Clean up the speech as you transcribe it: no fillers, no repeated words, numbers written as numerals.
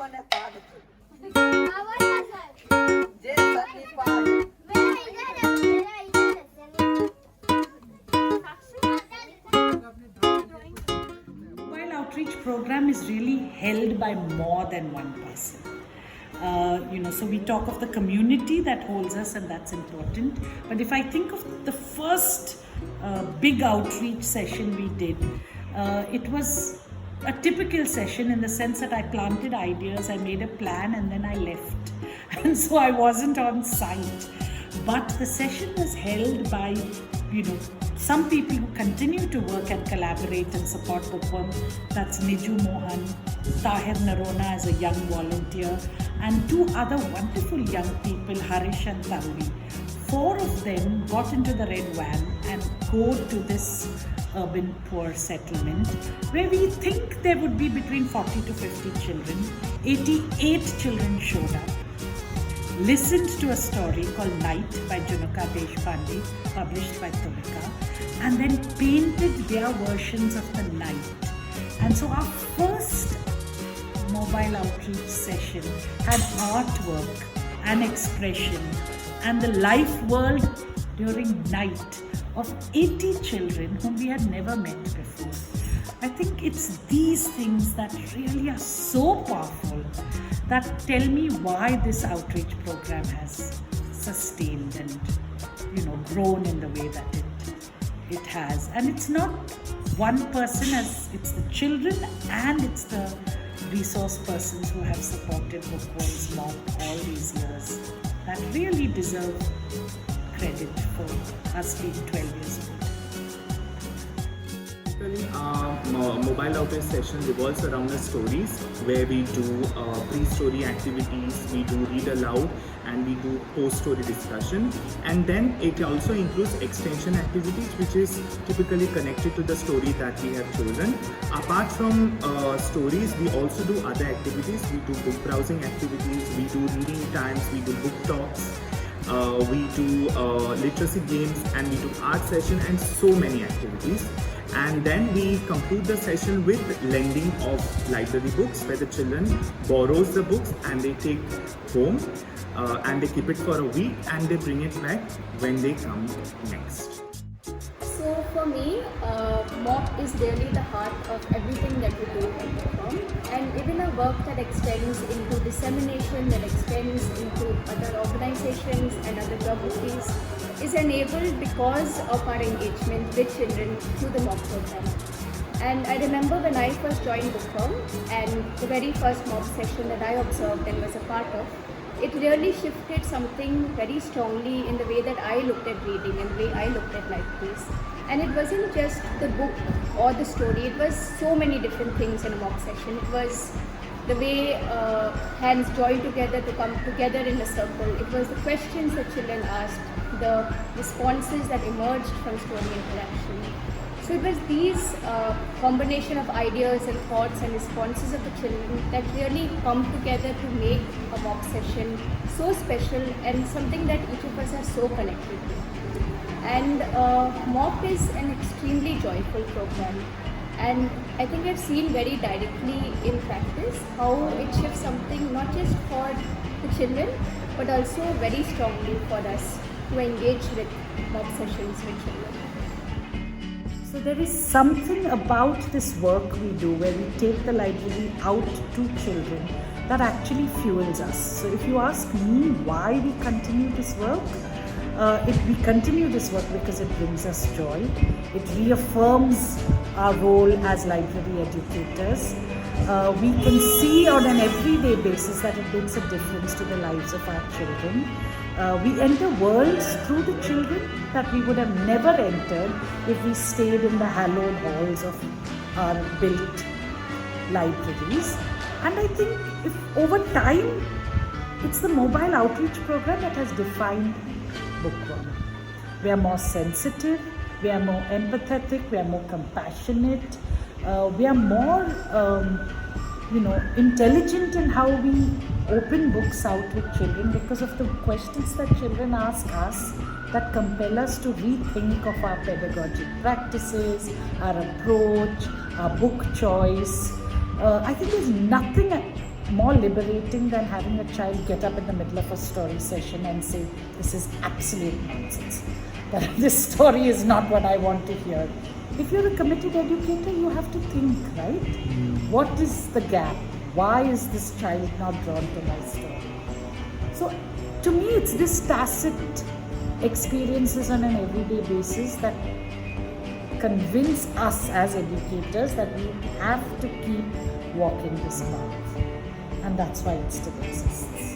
Mobile Outreach Program is really held by more than one person. So we talk of the community that holds us, and that's important. But if I think of the first big outreach session we did, it was a typical session in the sense that I planted ideas, I made a plan, and then I left. And so I wasn't on site. But the session was held by, some people who continue to work and collaborate and support Bookworm. That's Niju Mohan, Tahir Narona as a young volunteer, and two other wonderful young people, Harish and Tanvi. 4 of them got into the red van and go to this urban poor settlement where we think there would be between 40 to 50 children. 88 children showed up, listened to a story called Night by Junuka Deshpande, published by Tulika, and then painted their versions of the night. And so our first mobile outreach session had artwork and expression and the life world during night of 80 children whom we had never met before. I think it's these things that really are so powerful that tell me why this outreach program has sustained and grown in the way that it has. And it's not one person, as it's the children and it's the resource persons who have supported Bookworm's mob all these years that really deserve credit for us being 12 years old. Our mobile outreach session revolves around the stories where we do pre-story activities, we do read aloud, and we do post-story discussion. And then it also includes extension activities which is typically connected to the story that we have chosen. Apart from stories, we also do other activities. We do book browsing activities, we do reading times, we do book talks, we do literacy games, and we do art session, and so many activities. And then we conclude the session with lending of library books where the children borrows the books and they take home and they keep it for a week and they bring it back when they come next. So for me, MOP is really the heart of everything that we do at Bookworm, and even a work that extends into dissemination, that extends into other organizations and other geographies is enabled because of our engagement with children through the MOP program. And I remember when I first joined Bookworm and the very first MOP session that I observed and was a part of, it really shifted something very strongly in the way that I looked at reading and the way I looked at libraries. And it wasn't just the book or the story, it was so many different things in a MOP session. It was the way hands joined together to come together in a circle. It was the questions that children asked, the responses that emerged from story interaction. So it was these combination of ideas and thoughts and responses of the children that really come together to make a MOP session so special and something that each of us are so connected to. And MOP is an extremely joyful program. And I think I've seen very directly in practice how it shifts something not just for the children, but also very strongly for us to engage with MOP sessions with children. So there is something about this work we do where we take the library out to children that actually fuels us. So if you ask me why we continue this work, we continue this work because it brings us joy. It reaffirms our role as library educators. We can see on an everyday basis that it makes a difference to the lives of our children. We enter worlds through the children that we would have never entered if we stayed in the hallowed halls of our built libraries. And I think if over time, it's the mobile outreach program that has defined Bookworm. We are more sensitive, we are more empathetic, we are more compassionate, we are more intelligent in how we open books out with children because of the questions that children ask us that compel us to rethink of our pedagogic practices, our approach, our book choice. I think there's nothing more liberating than having a child get up in the middle of a story session and say, this is absolute nonsense. That this story is not what I want to hear. If you're a committed educator, you have to think, right? What is the gap? Why is this child not drawn to my story? So to me, it's this tacit experiences on an everyday basis that convince us as educators that we have to keep walking this path. And that's why it still exists.